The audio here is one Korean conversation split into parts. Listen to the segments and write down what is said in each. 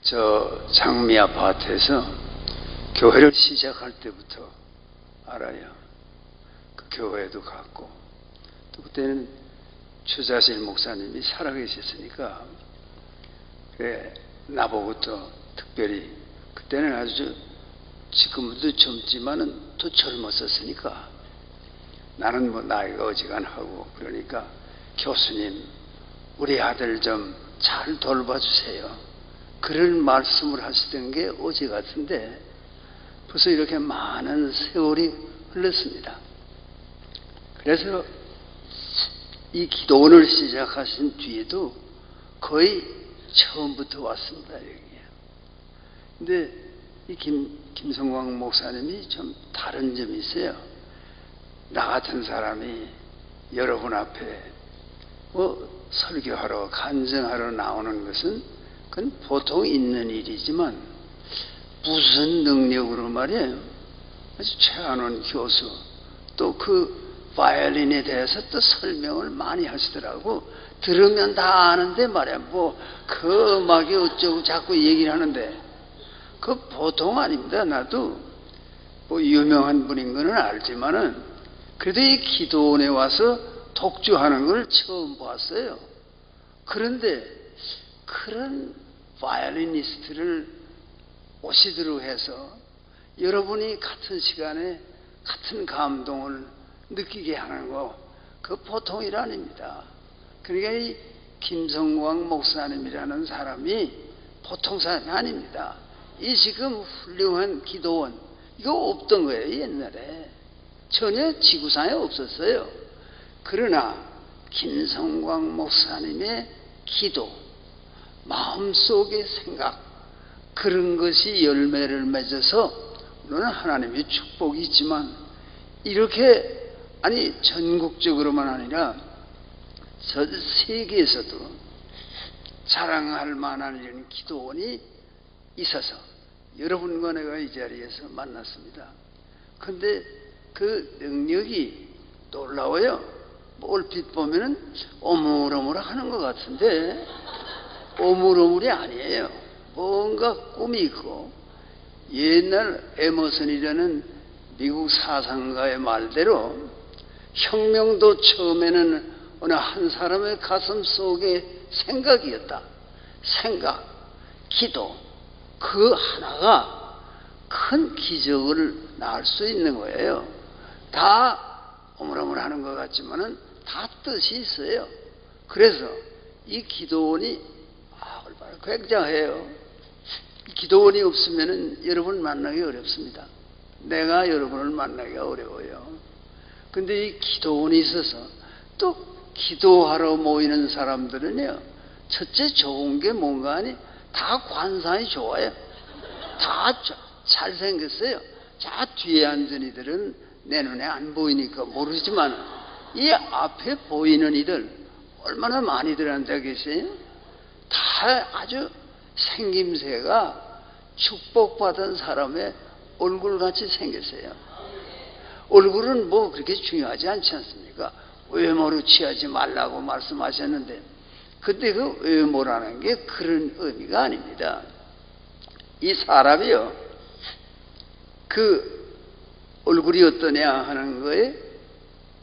저 장미 아파트에서 교회를 시작할 때부터 알아요. 그 교회도 갔고, 또 그때는 추자실 목사님이 살아계셨으니까, 그래, 나보고 또 특별히, 그때는 아주 지금도 젊지만은 또 젊었었으니까, 나는 뭐 나이가 어지간하고, 그러니까 교수님, 우리 아들 좀 잘 돌봐주세요. 그런 말씀을 하시던 게 어제 같은데, 벌써 이렇게 많은 세월이 흘렀습니다. 그래서 이 기도원을 시작하신 뒤에도 거의 처음부터 왔습니다, 여기에. 근데 이 김성광 목사님이 좀 다른 점이 있어요. 나 같은 사람이 여러분 앞에 설교하러, 간증하러 나오는 것은 그건 보통 있는 일이지만 무슨 능력으로 말이에요. 아주 최한원 교수, 또 그 바이올린에 대해서 또 설명을 많이 하시더라고. 들으면 다 아는데 말이야. 그 음악이 어쩌고 자꾸 얘기를 하는데, 그 보통 아닙니다. 나도 유명한 분인 거는 알지만은, 그래도 이 기도원에 와서 독주하는 걸 처음 봤어요. 그런데 그런 바이올리니스트를 오시도록 해서 여러분이 같은 시간에 같은 감동을 느끼게 하는 거, 그 보통 일 아닙니다. 그러니까 이 김성광 목사님이라는 사람이 보통 사람이 아닙니다. 이 지금 훌륭한 기도원, 이거 없던 거예요, 옛날에. 전혀 지구상에 없었어요. 그러나 김성광 목사님의 기도, 마음속의 생각, 그런 것이 열매를 맺어서, 물론 하나님의 축복이 있지만, 이렇게 전국적으로만 아니라 전 세계에서도 자랑할 만한 이런 기도원이 있어서 여러분과 내가 이 자리에서 만났습니다. 근데 그 능력이 놀라워요. 얼핏 보면은 오물오물 하는 것 같은데 오물오물이 아니에요. 뭔가 꿈이 있고, 옛날 에머슨이라는 미국 사상가의 말대로 혁명도 처음에는 어느 한 사람의 가슴 속의 생각이었다. 생각, 기도, 그 하나가 큰 기적을 낳을 수 있는 거예요. 다 오물오물 하는 것 같지만은 다 뜻이 있어요. 그래서 이 기도원이 얼마나 굉장해요. 기도원이 없으면은 여러분 만나기 어렵습니다. 내가 여러분을 만나기가 어려워요. 근데 이 기도원이 있어서, 또 기도하러 모이는 사람들은요, 첫째 좋은 게 뭔가 하니 다 관상이 좋아요. 다 잘생겼어요. 저 뒤에 앉은 이들은 내 눈에 안 보이니까 모르지만, 이 앞에 보이는 이들 얼마나 많이들 앉아 계세요? 다 아주 생김새가 축복받은 사람의 얼굴같이 생겼어요. 얼굴은 그렇게 중요하지 않지 않습니까? 외모로 취하지 말라고 말씀하셨는데, 근데 그 외모라는 게 그런 의미가 아닙니다. 이 사람이요, 그 얼굴이 어떠냐 하는 거에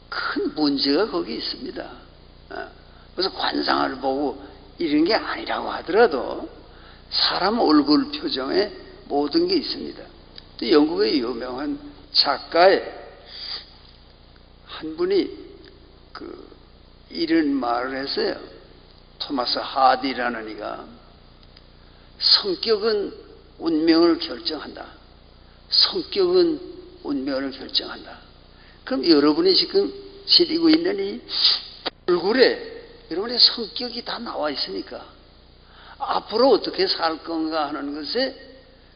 큰 문제가 거기 있습니다. 그래서 관상을 보고 이런 게 아니라고 하더라도 사람 얼굴 표정에 모든 게 있습니다. 또 영국의 유명한 작가의 한 분이 이런 말을 했어요. 토마스 하디라는 이가, 성격은 운명을 결정한다. 성격은 운명을 결정한다. 그럼 여러분이 지금 지니고 있는 이 얼굴에 여러분의 성격이 다 나와 있으니까 앞으로 어떻게 살 건가 하는 것에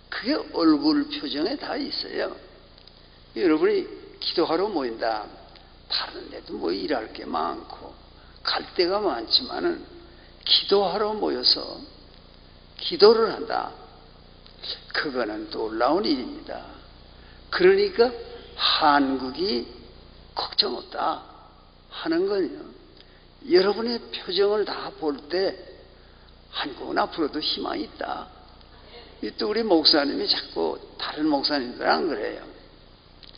그게 얼굴 표정에 다 있어요. 여러분이 기도하러 모인다. 다른 데도 일할 게 많고 갈 데가 많지만은 기도하러 모여서 기도를 한다. 그거는 놀라운 일입니다. 그러니까 한국이 걱정 없다 하는 건요, 여러분의 표정을 다 볼 때 한국은 앞으로도 희망이 있다. 또 우리 목사님이 자꾸 다른 목사님들은 그래요.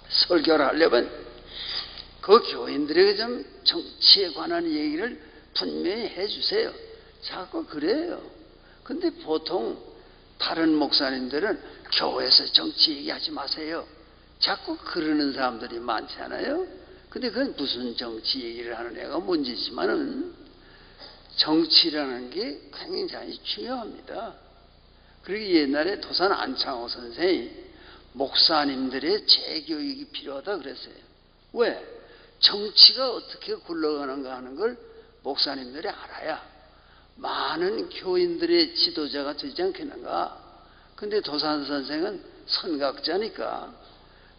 설교를 하려면 그 교인들에게 좀 정치에 관한 얘기를 분명히 해주세요. 자꾸 그래요. 근데 보통 다른 목사님들은 교회에서 정치 얘기하지 마세요. 자꾸 그러는 사람들이 많잖아요. 근데 그건 무슨 정치 얘기를 하는 애가 문제지만은 정치라는 게 굉장히 중요합니다. 그리고 옛날에 도산 안창호 선생이 목사님들의 재교육이 필요하다 그랬어요. 왜? 정치가 어떻게 굴러가는가 하는 걸 목사님들이 알아야 많은 교인들의 지도자가 되지 않겠는가. 근데 도산 선생은 선각자니까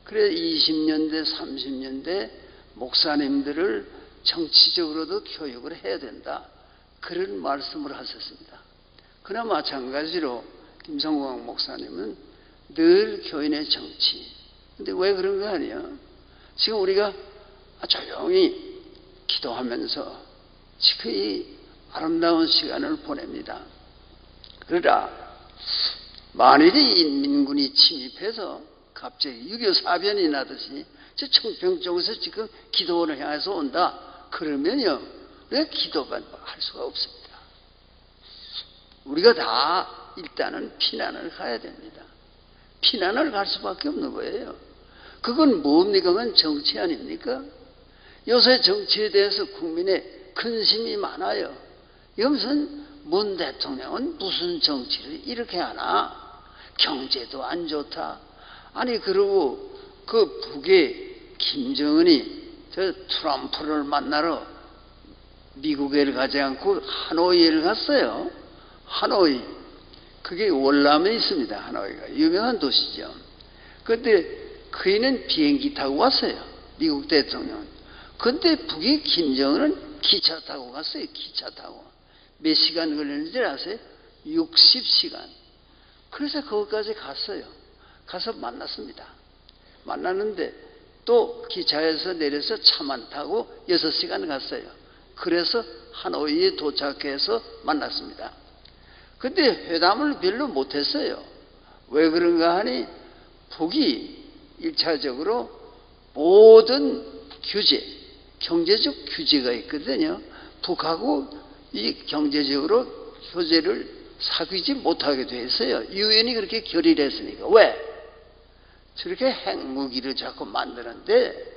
그래 20년대 30년대 목사님들을 정치적으로도 교육을 해야 된다, 그런 말씀을 하셨습니다. 그러나 마찬가지로 김성광 목사님은 늘 교인의 정치. 근데 왜 그런 거 아니에요? 지금 우리가 조용히 기도하면서 지금 이 아름다운 시간을 보냅니다. 그러나 만일이 인민군이 침입해서 갑자기 6.25 사변이 나듯이 저 청평 쪽에서 지금 기도원을 향해서 온다 그러면요, 왜 기도만 할 수가 없습니다. 우리가 다 일단은 피난을 가야 됩니다. 피난을 갈 수밖에 없는 거예요. 그건 뭡니까? 그건 정치 아닙니까? 요새 정치에 대해서 국민의 근심이 많아요. 무슨 문 대통령은 무슨 정치를 이렇게 하나? 경제도 안 좋다. 아니 그러고 그 북의 김정은이 저 트럼프를 만나러 미국에를 가지 않고 하노이를 갔어요. 하노이. 그게 월남에 있습니다. 하노이가. 유명한 도시죠. 그런데 그이는 비행기 타고 왔어요. 미국 대통령은. 그런데 북의 김정은은 기차 타고 갔어요. 기차 타고. 몇 시간 걸렸는지 아세요? 60시간. 그래서 거기까지 갔어요. 가서 만났습니다. 만났는데 또 기차에서 내려서 차만 타고 6시간 갔어요. 그래서 하노이에 도착해서 만났습니다. 근데 회담을 별로 못했어요. 왜 그런가 하니 북이 1차적으로 모든 규제, 경제적 규제가 있거든요. 북하고 이 경제적으로 교제를 사귀지 못하게 됐어요. 유엔이 그렇게 결의를 했으니까. 왜? 저렇게 핵무기를 자꾸 만드는데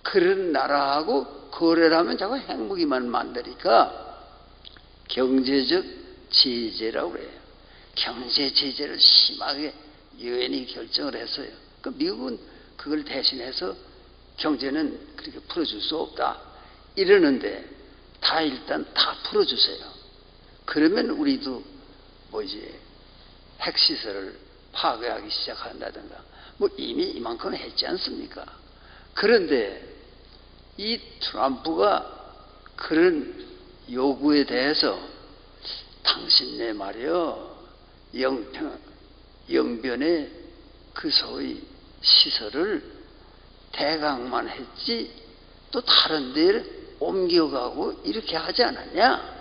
그런 나라하고 거래를 하면 자꾸 핵무기만 만드니까 경제적 제재라고 그래요. 경제 제재를 심하게 유엔이 결정을 했어요. 그 미국은 그걸 대신해서 경제는 그렇게 풀어줄 수 없다 이러는데 다 일단 다 풀어주세요. 그러면 우리도 뭐 이제 핵시설을 파괴하기 시작한다든가 뭐 이미 이만큼 했지 않습니까? 그런데 이 트럼프가 그런 요구에 대해서 당신네 말이요 영변의 그 소위 시설을 대강만 했지 또 다른 데를 옮겨가고 이렇게 하지 않았냐?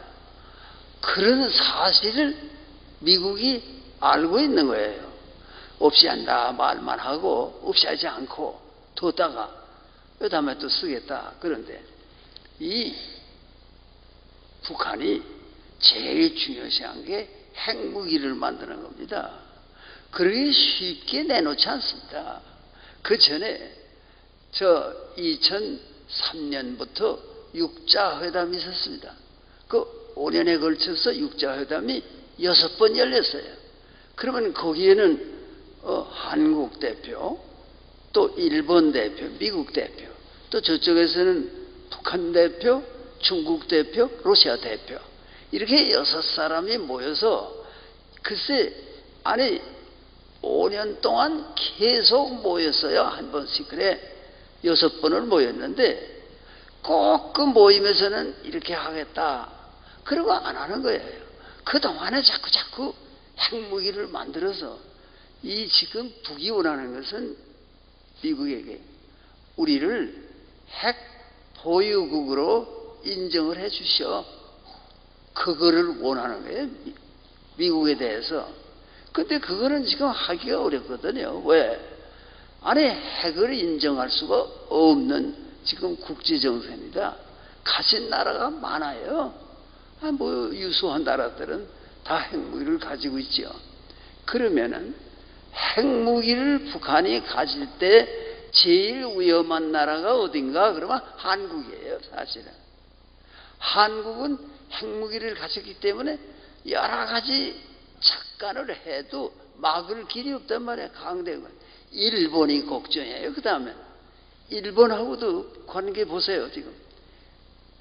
그런 사실을 미국이 알고 있는 거예요. 없이 한다 말만 하고 없이 하지 않고 뒀다가 그 다음에 또 쓰겠다. 그런데 이 북한이 제일 중요시한 게 핵무기를 만드는 겁니다. 그러기 쉽게 내놓지 않습니다. 그 전에 저 2003년부터 육자회담이 있었습니다. 그 5년에 걸쳐서 육자회담이 6번 열렸어요. 그러면 거기에는 한국 대표, 또 일본 대표, 미국 대표, 또 저쪽에서는 북한 대표, 중국 대표, 러시아 대표 이렇게 6사람이 모여서 글쎄 아니 5년 동안 계속 모였어요. 한 번씩 그래 6번을 모였는데 꼭 그 모임에서는 이렇게 하겠다 그러고 안 하는 거예요. 그동안에 자꾸 핵무기를 만들어서 이 지금 북이 원하는 것은 미국에게 우리를 핵 보유국으로 인정을 해 주시오. 그거를 원하는 거예요. 미국에 대해서. 근데 그거는 지금 하기가 어렵거든요. 왜? 아니, 핵을 인정할 수가 없는 지금 국제정세입니다. 가진 나라가 많아요. 뭐 유수한 나라들은 다 핵무기를 가지고 있죠. 그러면은 핵무기를 북한이 가질 때 제일 위험한 나라가 어딘가? 그러면 한국이에요, 사실은. 한국은 핵무기를 가졌기 때문에 여러 가지 착간을 해도 막을 길이 없단 말이에요. 강대국. 일본이 걱정이에요. 그 다음에 일본하고도 관계 보세요. 지금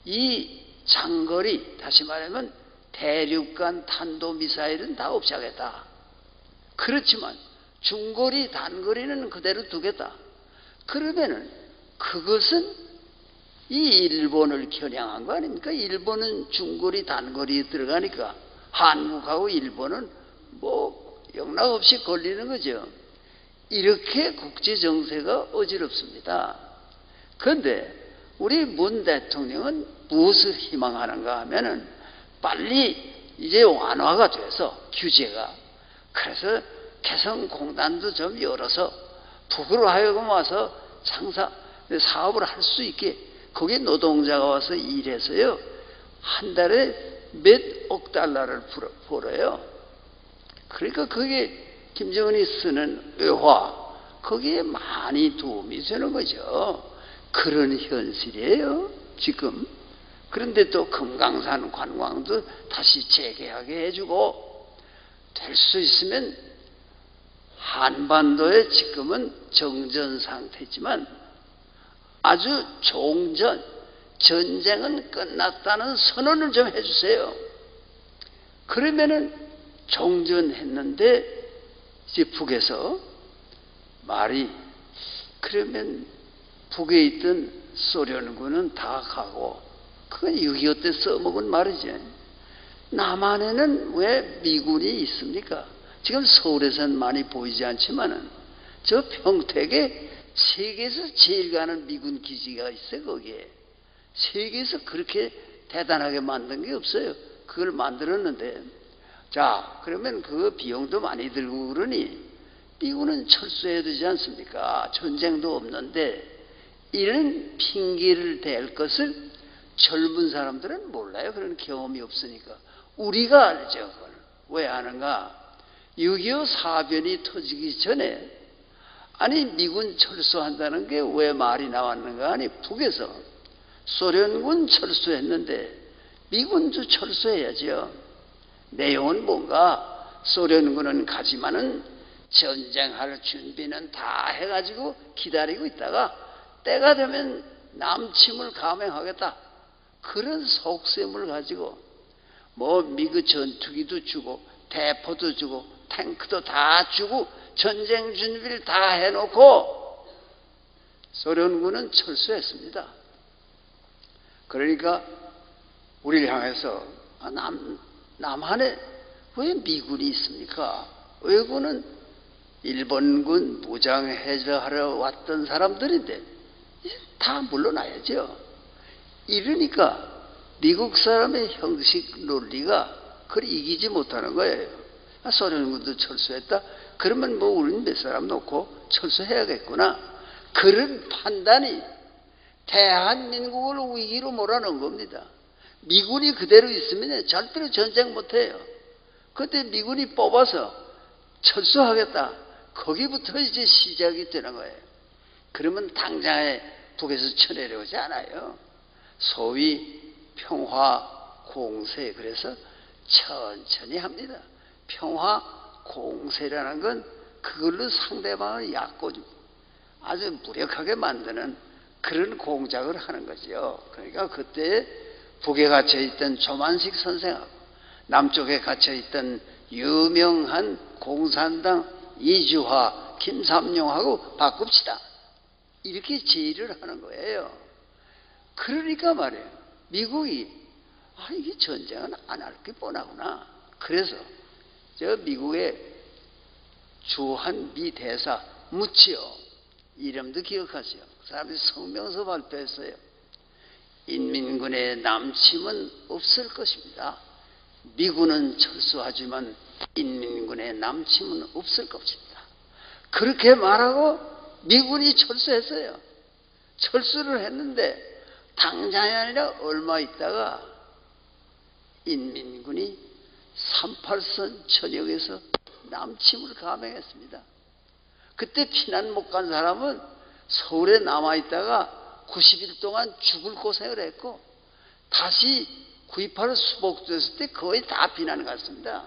이 장거리, 다시 말하면 대륙간 탄도미사일은 다 없애겠다. 그렇지만 중거리, 단거리는 그대로 두겠다. 그러면은 그것은 이 일본을 겨냥한 거 아닙니까? 일본은 중거리, 단거리에 들어가니까 한국하고 일본은 뭐 영락없이 걸리는 거죠. 이렇게 국제정세가 어지럽습니다. 그런데 우리 문 대통령은 무엇을 희망하는가 하면은 빨리 이제 완화가 돼서 규제가, 그래서 개성공단도 좀 열어서 북으로 하여금 와서 사업을 할 수 있게, 거기에 노동자가 와서 일해서요 한 달에 몇억 달러를 벌어요. 그러니까 그게 김정은이 쓰는 외화, 거기에 많이 도움이 되는 거죠. 그런 현실이에요 지금. 그런데 또 금강산 관광도 다시 재개하게 해주고, 될 수 있으면 한반도에 지금은 정전 상태지만 아주 종전, 전쟁은 끝났다는 선언을 좀 해주세요. 그러면은 종전했는데 이제 북에서 말이, 그러면 북에 있던 소련군은 다 가고, 그건 6.25 때 써먹은 말이죠. 남한에는 왜 미군이 있습니까? 지금 서울에서는 많이 보이지 않지만은 저 평택에 세계에서 제일 가는 미군 기지가 있어요. 거기에 세계에서 그렇게 대단하게 만든 게 없어요. 그걸 만들었는데, 자 그러면 그 비용도 많이 들고 그러니 미군은 철수해야 되지 않습니까? 전쟁도 없는데. 이런 핑계를 댈 것을 젊은 사람들은 몰라요. 그런 경험이 없으니까. 우리가 알죠. 그걸 왜 아는가? 6.25 사변이 터지기 전에, 아니 미군 철수한다는 게 왜 말이 나왔는가? 아니 북에서 소련군 철수했는데 미군도 철수해야죠. 내용은 뭔가? 소련군은 가지만은 전쟁할 준비는 다 해가지고 기다리고 있다가 때가 되면 남침을 감행하겠다. 그런 속셈을 가지고 뭐 미국 전투기도 주고 대포도 주고 탱크도 다 주고 전쟁 준비를 다 해놓고 소련군은 철수했습니다. 그러니까 우리를 향해서 남한에 왜 미군이 있습니까? 외군은 일본군 무장 해제하러 왔던 사람들인데 다 물러나야죠. 이러니까 미국 사람의 형식 논리가 그걸 이기지 못하는 거예요. 소련군도 철수했다. 그러면 뭐 우리는 몇 사람 놓고 철수해야겠구나. 그런 판단이 대한민국을 위기로 몰아넣은 겁니다. 미군이 그대로 있으면 절대로 전쟁 못해요. 그때 미군이 뽑아서 철수하겠다. 거기부터 이제 시작이 되는 거예요. 그러면 당장에 북에서 쳐내려오지 않아요. 소위 평화 공세, 그래서 천천히 합니다. 평화 공세라는 건 그걸로 상대방을 얕고 아주 무력하게 만드는 그런 공작을 하는 거죠. 그러니까 그때 북에 갇혀있던 조만식 선생하고 남쪽에 갇혀있던 유명한 공산당 이주화, 김삼룡하고 바꿉시다. 이렇게 제의를 하는 거예요. 그러니까 말이에요. 미국이 이게 전쟁은 안 할 게 뻔하구나. 그래서 저 미국의 주한 미 대사 무치오, 이름도 기억하세요. 그 사람이 성명서 발표했어요. 인민군의 남침은 없을 것입니다. 미군은 철수하지만 인민군의 남침은 없을 것입니다. 그렇게 말하고 미군이 철수했어요. 철수를 했는데 당장이 아니라 얼마 있다가 인민군이 38선 전역에서 남침을 감행했습니다. 그때 피난 못 간 사람은 서울에 남아있다가 90일 동안 죽을 고생을 했고 다시 9.28로 수복됐을 때 거의 다 피난 갔습니다.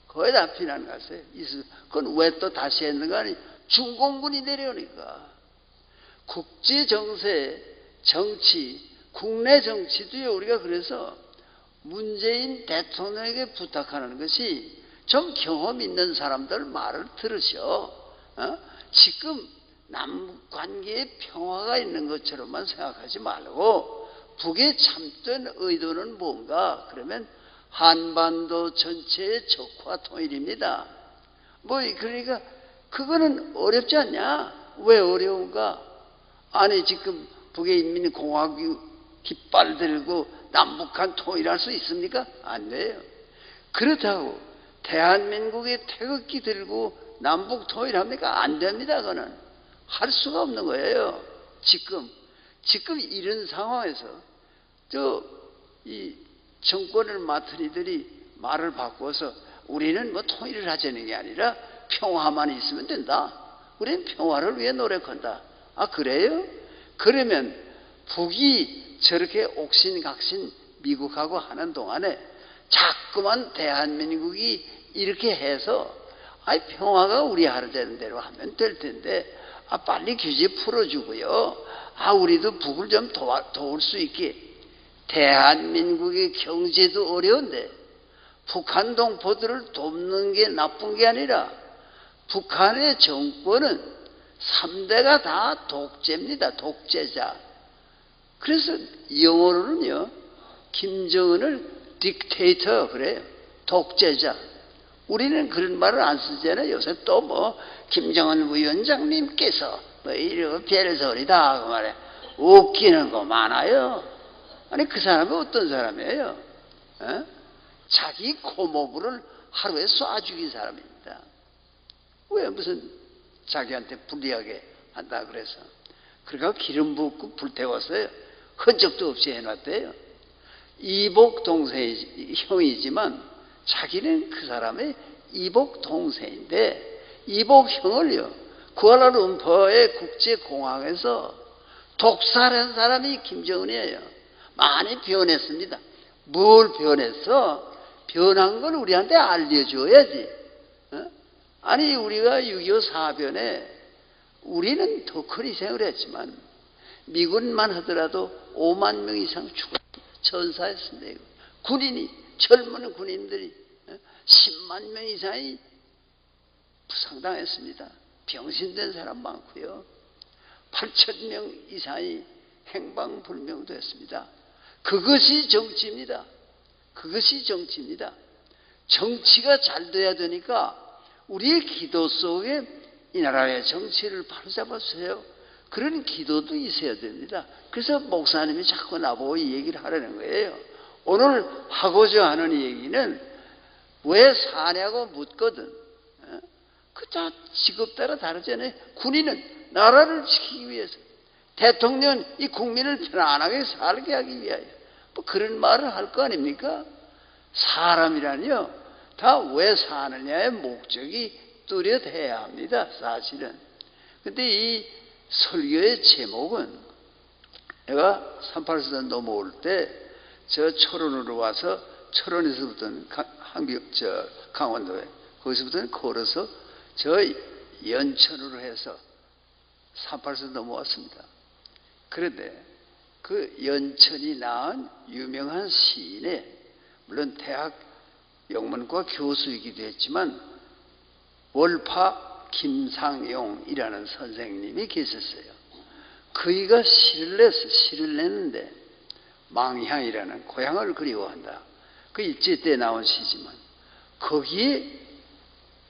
거의 다 피난 갔어요. 그건 왜 또 다시 했는가 하니 중공군이 내려오니까. 국제정세, 정치, 국내 정치도요, 우리가 그래서 문재인 대통령에게 부탁하는 것이 좀 경험 있는 사람들 말을 들으셔. 지금 남북관계에 평화가 있는 것처럼만 생각하지 말고 북의 참된 의도는 뭔가? 그러면 한반도 전체의 적화 통일입니다. 그러니까 그거는 어렵지 않냐? 왜 어려운가? 아니 지금 북의 인민공화국 깃발 들고 남북한 통일할 수 있습니까? 안 돼요. 그렇다고 대한민국의 태극기 들고 남북 통일합니까? 안 됩니다. 그거는 할 수가 없는 거예요. 지금 이런 상황에서 이 정권을 맡은 이들이 말을 바꿔서 우리는 통일을 하자는 게 아니라 평화만 있으면 된다. 우리는 평화를 위해 노력한다. 아 그래요? 그러면 북이 저렇게 옥신각신 미국하고 하는 동안에 자꾸만 대한민국이 이렇게 해서 평화가 우리 하자는 대로 하면 될 텐데 빨리 규제 풀어주고요. 우리도 북을 좀 도울 수 있게. 대한민국의 경제도 어려운데 북한 동포들을 돕는 게 나쁜 게 아니라 북한의 정권은 3대가 다 독재입니다. 독재자. 그래서 영어로는요, 김정은을 딕테이터 그래요. 독재자. 우리는 그런 말을 안 쓰잖아요. 요새 또 김정은 위원장님께서 이러고 별소리다 그 말에 웃기는 거 많아요. 아니 그 사람이 어떤 사람이에요? 자기 고모부를 하루에 쏴 죽인 사람입니다. 왜 무슨 자기한테 불리하게 한다 그래서 그러니까 기름 붓고 불태웠어요. 흔적도 없이 해놨대요. 이복 동생이 형이지만 자기는 그 사람의 이복 동생인데 이복 형을요 쿠알라룸푸르의 국제공항에서 독살한 사람이 김정은이에요. 많이 변했습니다. 뭘 변했어? 변한 걸 우리한테 알려줘야지. 아니 우리가 6.25 사변에 우리는 더 큰 희생을 했지만 미군만 하더라도 5만 명 이상 죽었습니다. 전사했습니다. 군인이 젊은 군인들이 10만 명 이상이 부상당했습니다. 병신된 사람 많고요. 8천 명 이상이 행방불명됐습니다. 그것이 정치입니다. 그것이 정치입니다. 정치가 잘 돼야 되니까 우리의 기도 속에 이 나라의 정치를 바로잡았어요. 그런 기도도 있어야 됩니다. 그래서 목사님이 자꾸 나보고 이 얘기를 하라는 거예요. 오늘 하고자 하는 얘기는 왜 사냐고 묻거든. 그 다 직업 따라 다르잖아요. 군인은 나라를 지키기 위해서, 대통령 이 국민을 편안하게 살게 하기 위하여 그런 말을 할 거 아닙니까? 사람이라니요 다 왜 사느냐의 목적이 뚜렷해야 합니다. 사실은. 근데 이 설교의 제목은 내가 38수단 넘어올 때 저 철원으로 와서 철원에서부터는 강원도에 거기서부터는 걸어서 저 연천으로 해서 38수 넘어왔습니다. 그런데 그 연천이 낳은 유명한 시인의 물론 대학 영문과 교수이기도 했지만 월파 김상용이라는 선생님이 계셨어요. 그이가 시를 냈는데 망향이라는 고향을 그리워한다. 그 일제 때 나온 시지만 거기에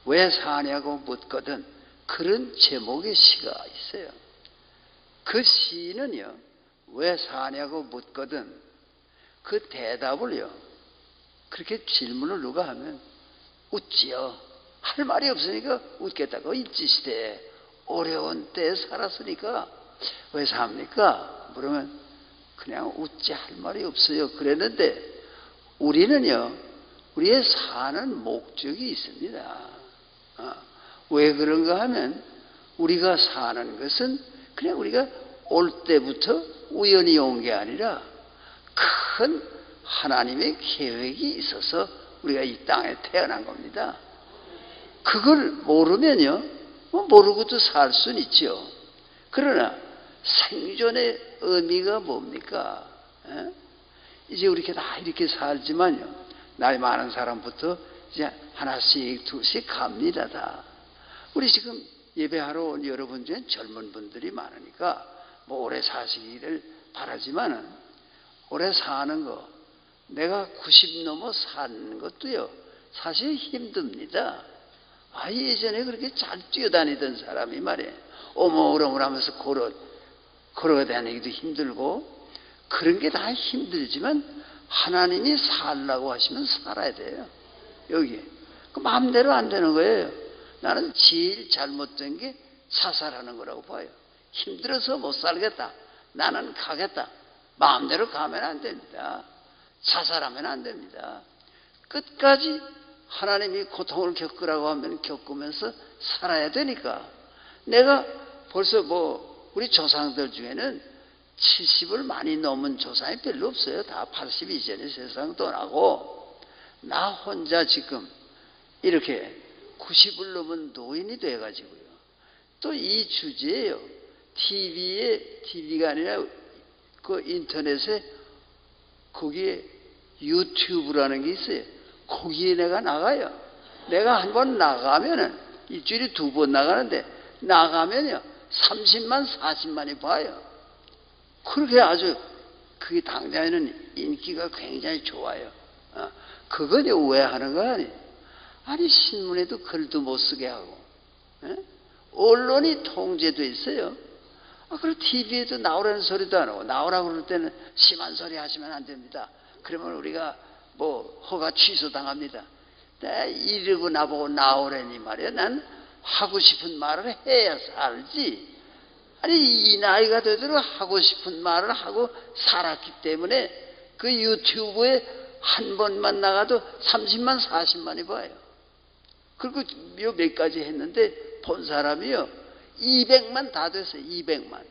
왜 사냐고 묻거든 그런 제목의 시가 있어요. 그 시는요 왜 사냐고 묻거든 그 대답을요 그렇게 질문을 누가 하면 웃지요. 할 말이 없으니까 웃겠다고. 일제시대에 어려운 때에 살았으니까 왜 삽니까? 그러면 그냥 웃지, 할 말이 없어요. 그랬는데 우리는요, 우리의 사는 목적이 있습니다. 왜 그런가 하면 우리가 사는 것은 그냥 우리가 올 때부터 우연히 온 게 아니라 큰 하나님의 계획이 있어서 우리가 이 땅에 태어난 겁니다. 그걸 모르면요, 모르고도 살 수는 있죠. 그러나 생존의 의미가 뭡니까? 이제 우리 다 이렇게 살지만요, 나이 많은 사람부터 이제 하나씩 둘씩 갑니다. 다. 우리 지금 예배하러 온 여러분 중에 젊은 분들이 많으니까 뭐 오래 사시기를 바라지만은 오래 사는 거, 내가 90 넘어 사는 것도요 사실 힘듭니다. 예전에 그렇게 잘 뛰어다니던 사람이 말이에요, 오물오물하면서 걸어다니기도 힘들고 그런 게 다 힘들지만 하나님이 살라고 하시면 살아야 돼요. 여기 그 마음대로 안 되는 거예요. 나는 제일 잘못된 게 자살하는 거라고 봐요. 힘들어서 못 살겠다, 나는 가겠다, 마음대로 가면 안 됩니다. 자살하면 안 됩니다. 끝까지 하나님이 고통을 겪으라고 하면 겪으면서 살아야 되니까. 내가 벌써 우리 조상들 중에는 70을 많이 넘은 조상이 별로 없어요. 다 80 이전에 세상 떠나고, 나 혼자 지금 이렇게 90을 넘은 노인이 돼가지고요. 또 이 주제예요. TV가 아니라 그 인터넷에 거기에 유튜브라는 게 있어요. 거기에 내가 나가요. 내가 한 번 나가면은 일주일에 2번 나가는데 나가면요 30만 40만이 봐요. 그렇게 아주 그게 당장에는 인기가 굉장히 좋아요. 그건 왜 하는 거 아니 신문에도 글도 못 쓰게 하고, 언론이 통제돼 있어요. 그리고 TV에도 나오라는 소리도 안 하고, 나오라고 그럴 때는 심한 소리 하시면 안 됩니다. 그러면 우리가 허가 취소당합니다. 이러고 나보고 나오라니 말이야. 난 하고 싶은 말을 해야 살지. 아니 이 나이가 되도록 하고 싶은 말을 하고 살았기 때문에 그 유튜브에 한 번만 나가도 30만 40만이 봐요. 그리고 몇 가지 했는데 본 사람이요 200만 다 됐어요. 200만.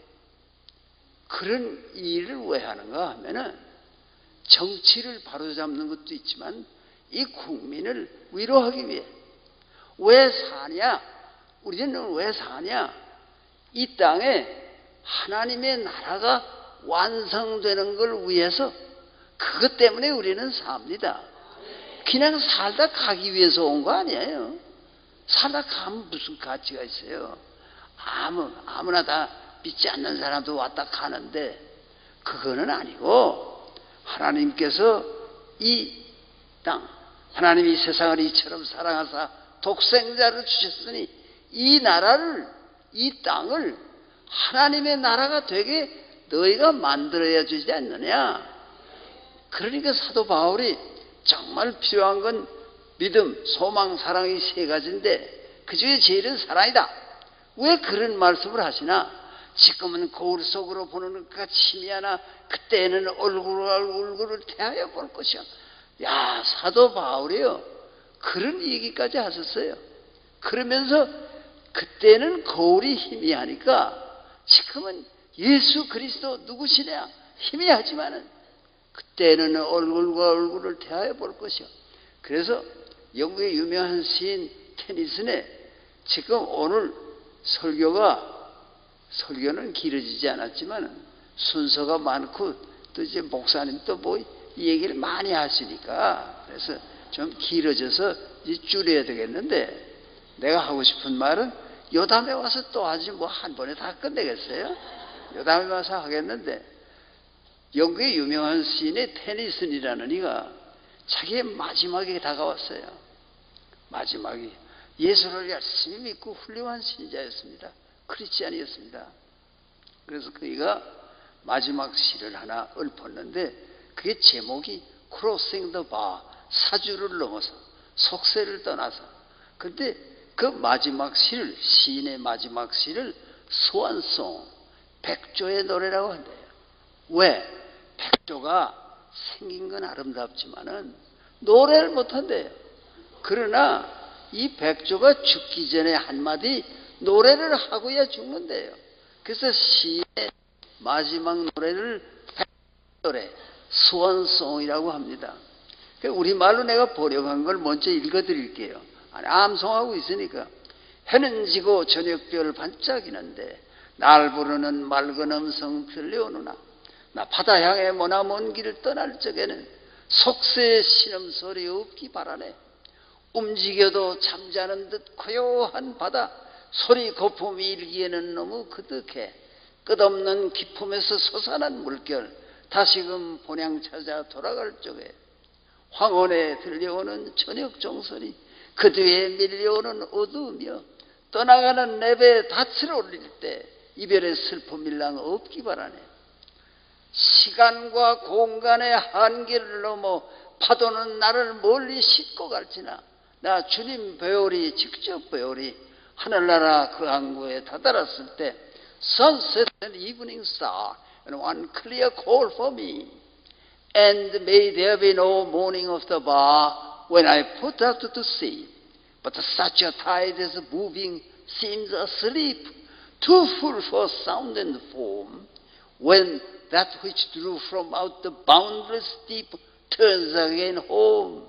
그런 일을 왜 하는가 하면은 정치를 바로잡는 것도 있지만 이 국민을 위로하기 위해. 왜 사냐? 우리는 왜 사냐? 이 땅에 하나님의 나라가 완성되는 걸 위해서, 그것 때문에 우리는 삽니다. 그냥 살다 가기 위해서 온 거 아니에요. 살다 가면 무슨 가치가 있어요? 아무나 다 믿지 않는 사람도 왔다 가는데 그거는 아니고, 하나님께서 이 땅, 하나님이 세상을 이처럼 사랑하사 독생자를 주셨으니 이 나라를, 이 땅을 하나님의 나라가 되게 너희가 만들어야 주지 않느냐. 그러니까 사도 바울이 정말 필요한 건 믿음, 소망, 사랑이 3가지인데 그 중에 제일은 사랑이다. 왜 그런 말씀을 하시나? 지금은 거울 속으로 보는 것과 희미하나 그때는 얼굴을 대하여 볼 것이야. 야, 사도 바울이요 그런 얘기까지 하셨어요. 그러면서 그때는 거울이 희미하니까 지금은 예수 그리스도 누구시냐 희미하지만은 그때는 얼굴과 얼굴을 대하여 볼 것이요. 그래서 영국의 유명한 시인 테니슨의 지금 오늘 설교는 길어지지 않았지만 순서가 많고 또 이제 목사님 또 이 얘기를 많이 하시니까 그래서 좀 길어져서 이제 줄여야 되겠는데, 내가 하고 싶은 말은 요 다음에 와서 또 하지 한 번에 다 끝내겠어요? 요 다음에 와서 하겠는데, 영국의 유명한 시인의 테니슨이라는 이가 자기의 마지막에 다가왔어요. 마지막이 예수를 열심히 믿고 훌륭한 신자였습니다. 크리스찬이었습니다. 그래서 그이가 마지막 시를 하나 읊었는데 그게 제목이 Crossing the Bar, 사주를 넘어서. 속세를 떠나서. 근데 그 마지막 시를, 시인의 마지막 시를 소환송, 백조의 노래라고 한대요. 왜? 백조가 생긴 건 아름답지만은 노래를 못한대요. 그러나 이 백조가 죽기 전에 한마디 노래를 하고야 죽는데요. 그래서 시의 마지막 노래를 백조노래, 소환송이라고 합니다. 우리말로 내가 번역한 걸 먼저 읽어드릴게요. 암송하고 있으니까. 해는 지고 저녁별 반짝이는데 날 부르는 맑은 음성 들려오느나 나 바다 향해 머나먼 길을 떠날 적에는 속세의 신음소리 없기 바라네. 움직여도 잠자는 듯 고요한 바다 소리 거품이 일기에는 너무 그득해. 끝없는 기품에서 솟아난 물결 다시금 본향 찾아 돌아갈 적에 황혼에 들려오는 저녁 종소리 그 뒤에 밀려오는 어두우며 떠나가는 내 배에 닻을 올릴 때 이별의 슬픔일랑 없기 바라네. 시간과 공간의 한계를 넘어 파도는 나를 멀리 싣고 갈지나 나 주님 배우리 직접 배우리. 하늘나라 그 항구에 다다랐을 때 Sunset and evening star and one clear call for me. And may there be no mourning of the bar when I put out to sea. But such a tide as moving seems asleep, too full for sound and form. When that which drew from out the boundless deep turns again home.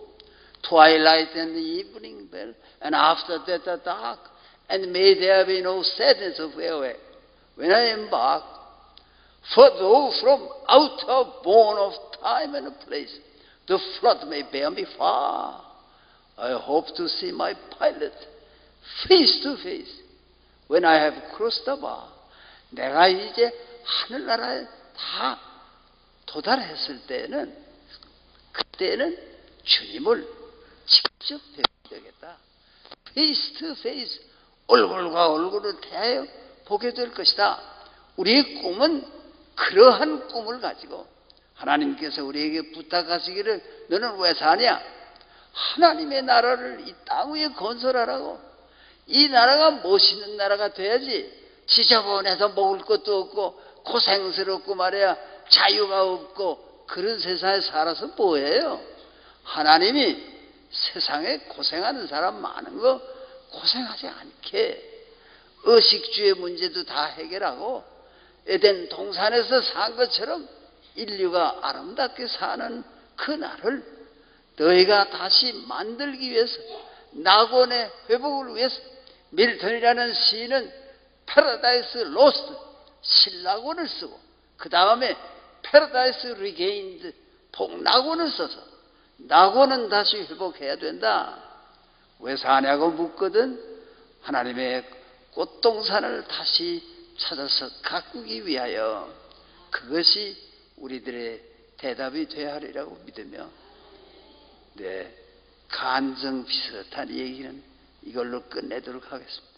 Twilight and the evening bell, and after that the dark. And may there be no sadness of farewell when I embark. For though from out of bourne of time and place the flood may bear me far, I hope to see my pilot face to face when I have crossed the bar. 내가 이제 하늘나라에 다 도달했을 때는 그때는 주님을 직접 뵙게 되겠다. 페이스 투 페이스, 얼굴과 얼굴을 대하여 보게 될 것이다. 우리의 꿈은 그러한 꿈을 가지고 하나님께서 우리에게 부탁하시기를 너는 왜 사냐? 하나님의 나라를 이 땅 위에 건설하라고. 이 나라가 멋있는 나라가 돼야지. 지저분해서 먹을 것도 없고 고생스럽고 말이야 자유가 없고 그런 세상에 살아서 뭐예요? 하나님이 세상에 고생하는 사람 많은 거 고생하지 않게 의식주의 문제도 다 해결하고 에덴 동산에서 산 것처럼 인류가 아름답게 사는 그 날을 너희가 다시 만들기 위해서 낙원의 회복을 위해서 밀턴이라는 시인은 패러다이스 로스트 신낙원을 쓰고 그 다음에 패러다이스 리게인드 복낙원을 써서 낙원은 다시 회복해야 된다. 왜 사냐고 묻거든 하나님의 꽃동산을 다시 찾아서 가꾸기 위하여 그것이 우리들의 대답이 되어야 하리라고 믿으며 간증 비슷한 얘기는 이걸로 끝내도록 하겠습니다.